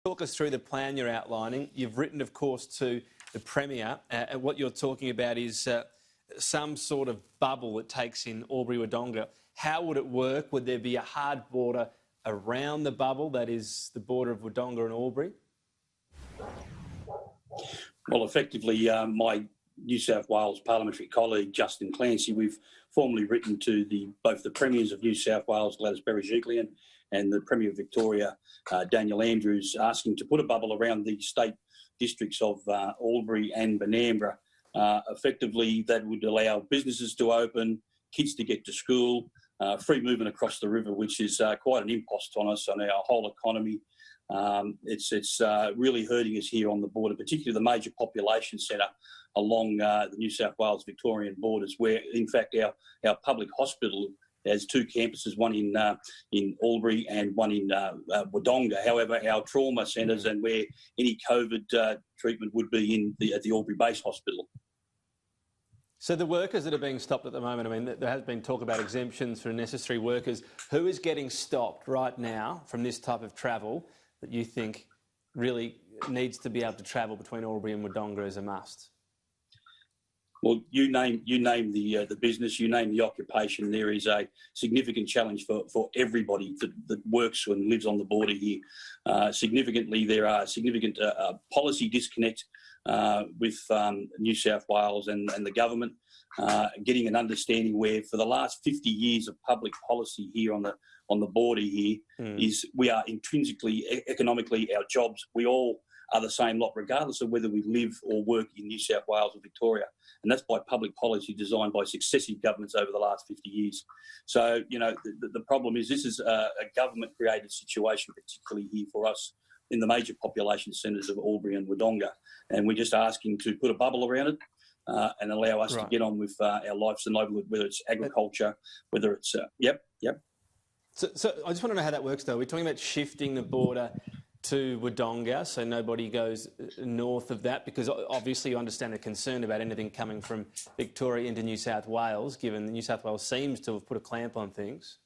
Talk us through the plan you're outlining. You've written, of course, to the Premier. And what you're talking about is some sort of bubble that takes in Albury-Wodonga. How would it work? Would there be a hard border around the bubble, that is the border of Wodonga and Aubury? Well, effectively, my New South Wales parliamentary colleague, Justin Clancy, we've formally written to both the Premiers of New South Wales, Gladys Berejiklian, and the Premier of Victoria, Daniel Andrews, asking to put a bubble around the state districts of Albury and Wodonga. Effectively, that would allow businesses to open, kids to get to school, free movement across the river, which is quite an impost on us, on our whole economy. It's really hurting us here on the border, particularly the major population centre along the New South Wales Victorian borders, where in fact our public hospital has two campuses, one in Albury and one in Wodonga. However, our trauma centres and where any COVID treatment would be at the Aubury Base Hospital. So the workers that are being stopped at the moment, I mean, there has been talk about exemptions for necessary workers. Who is getting stopped right now from this type of travel that you think really needs to be able to travel between Aubury and Wodonga as a must? Well, you name the business, you name the occupation. There is a significant challenge for everybody that works and lives on the border here. Significantly, there are significant policy disconnect with New South Wales and the government, getting an understanding where for the last 50 years of public policy here on the border here is we are intrinsically, economically, our jobs, we all are the same lot regardless of whether we live or work in New South Wales or Victoria. And that's by public policy designed by successive governments over the last 50 years. So, you know, the problem is this is a government-created situation, particularly here for us in the major population centres of Albury and Wodonga. And we're just asking to put a bubble around it and allow us to get on with our lives and livelihood, whether it's agriculture, whether it's... So I just want to know how that works, though. We're talking about shifting the border to Wodonga, so nobody goes north of that, because obviously you understand the concern about anything coming from Victoria into New South Wales, given that New South Wales seems to have put a clamp on things.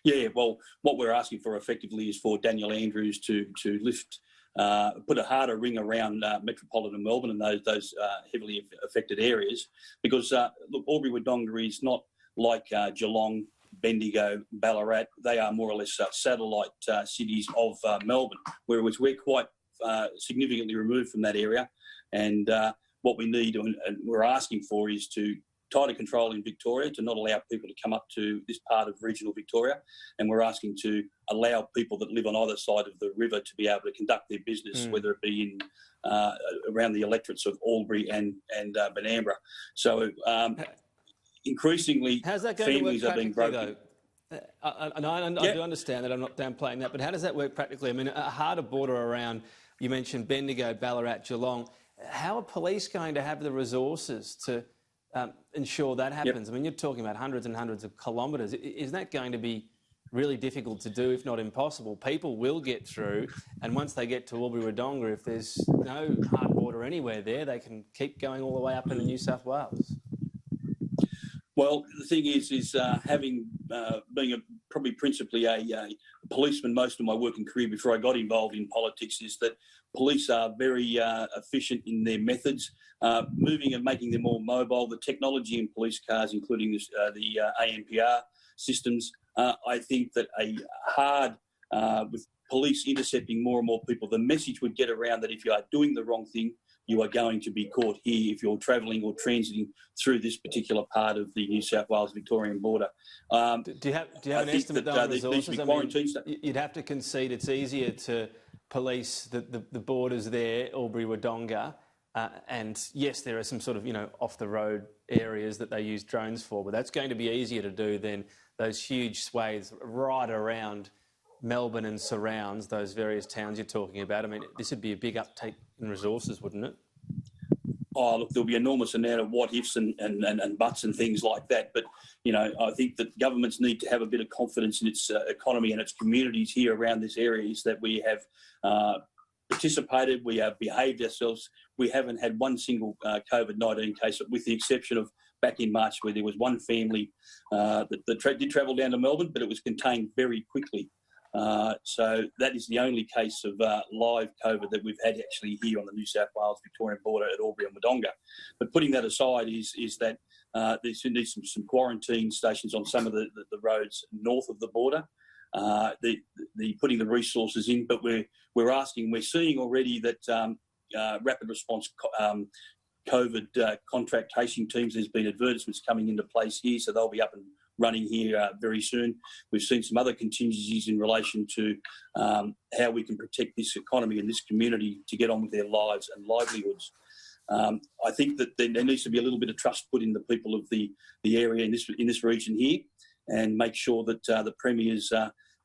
Yeah, well, what we're asking for effectively is for Daniel Andrews to lift, put a harder ring around metropolitan Melbourne and those heavily affected areas, because look, Albury-Wodonga is not like Geelong, Bendigo, Ballarat. They are more or less satellite cities of Melbourne, whereas we're quite significantly removed from that area. And what we need and we're asking for is to tighter control in Victoria, to not allow people to come up to this part of regional Victoria. And we're asking to allow people that live on either side of the river to be able to conduct their business, whether it be in around the electorates of Albury and Wodonga. So increasingly, families are being broken. I do understand that, I'm not downplaying that, but how does that work practically? I mean, a harder border around, you mentioned Bendigo, Ballarat, Geelong. How are police going to have the resources to ensure that happens? I mean, you're talking about hundreds and hundreds of kilometres. Is that going to be really difficult to do, if not impossible? People will get through, and once they get to Albury-Wodonga, if there's no hard border anywhere there, they can keep going all the way up into New South Wales. Well, the thing is having being probably principally a policeman most of my working career before I got involved in politics, is that police are very efficient in their methods, moving and making them more mobile. The technology in police cars, including the ANPR systems, I think that with police intercepting more and more people, the message would get around that if you are doing the wrong thing, you are going to be caught here if you're travelling or transiting through this particular part of the New South Wales Victorian border. Do you have an estimate on resources? I mean, you'd have to concede it's easier to police the borders there, Albury-Wodonga, and yes, there are some sort of, you know, off-the-road areas that they use drones for, but that's going to be easier to do than those huge swathes right around Melbourne and surrounds, those various towns you're talking about. I mean, this would be a big uptake in resources, wouldn't it? Oh, look, there'll be an enormous amount of what-ifs and buts and things like that. But, you know, I think that governments need to have a bit of confidence in its economy and its communities here around this area, is that we have participated, we have behaved ourselves. We haven't had one single COVID-19 case, with the exception of back in March, where there was one family that did travel down to Melbourne, but it was contained very quickly. So that is the only case of live COVID that we've had actually here on the New South Wales-Victorian border at Aubury and Wodonga. But putting that aside is that there needs some quarantine stations on some of the roads north of the border. The putting the resources in, but we're seeing already that rapid response COVID contract tracing teams, there's been advertisements coming into place here, so they'll be up and running here very soon. We've seen some other contingencies in relation to how we can protect this economy and this community to get on with their lives and livelihoods. I think that there needs to be a little bit of trust put in the people of the area in this region here, and make sure that the premiers,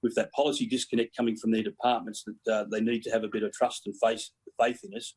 with that policy disconnect coming from their departments, that they need to have a bit of trust and faith in us.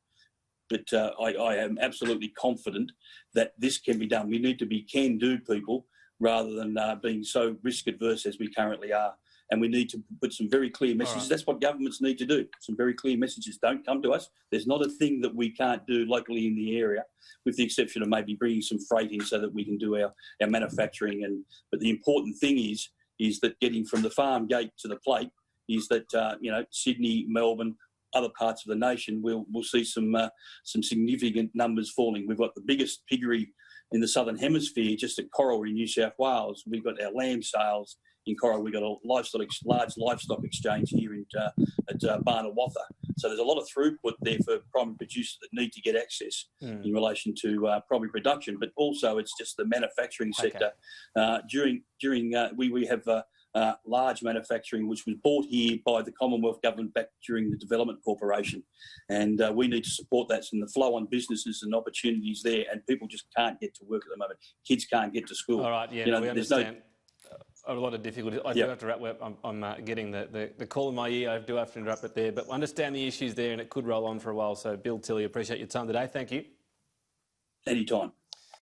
But I am absolutely confident that this can be done. We need to be can-do people rather than being so risk-adverse as we currently are. And we need to put some very clear messages. Right. That's what governments need to do. Some very clear messages. Don't come to us. There's not a thing that we can't do locally in the area, with the exception of maybe bringing some freight in so that we can do our manufacturing. But the important thing is that getting from the farm gate to the plate is that, Sydney, Melbourne, other parts of the nation, we'll see some significant numbers falling. We've got the biggest piggery in the Southern Hemisphere just at Coral in New South Wales. We've got our lamb sales in Coral. We've got a large livestock exchange here at Barnawatha. So there's a lot of throughput there for primary producers that need to get access in relation to primary production, but also it's just the manufacturing sector. Okay. We have large manufacturing which was bought here by the Commonwealth Government back during the Development Corporation, and we need to support that and the flow on businesses and opportunities there, and people just can't get to work at the moment. Kids can't get to school. All right, yeah, we understand. A lot of difficulties. I do have to wrap up. I'm getting the call in my ear. I do have to interrupt it there, but I understand the issues there, and it could roll on for a while. So, Bill Tilley, appreciate your time today. Thank you. Anytime.